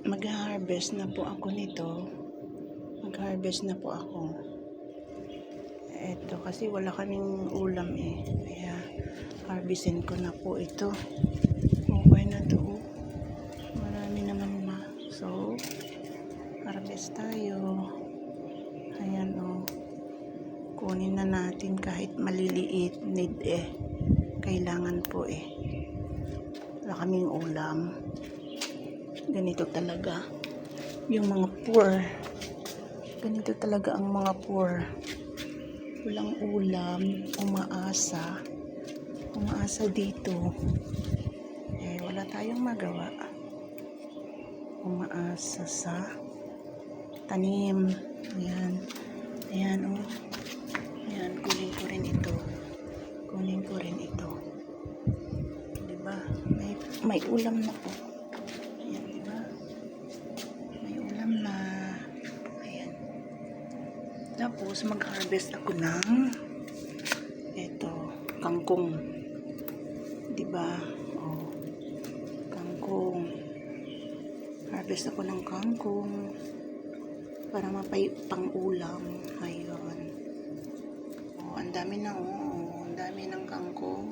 Mag-harvest na po ako nito. Mag-harvest na po ako. Eto, kasi wala kaming ulam eh. Kaya, harvestin ko na po ito. Okay na to. Marami naman na. So, harvest tayo. Ayan o. Kunin na natin kahit maliliit. Need eh. Kailangan po eh. Wala kaming ulam. Ganito talaga yung mga poor. Ganito talaga ang mga poor. Walang ulam, umaasa dito. Eh, wala tayong magawa. Umaasa sa tanim. Ayan. Ayan, oh. Ayan, kunin ko rin ito. Kunin ko rin ito. Diba? May ulam na po. Ayan, diba? May ulam na. Ayan. Tapos, mag-harvest ako ng ito, kangkong. Diba? Oh, kangkong. Harvest ako ng kangkong para pang-ulam. Ayun. Oh, ang dami na, oh. Ang dami ng kangkong.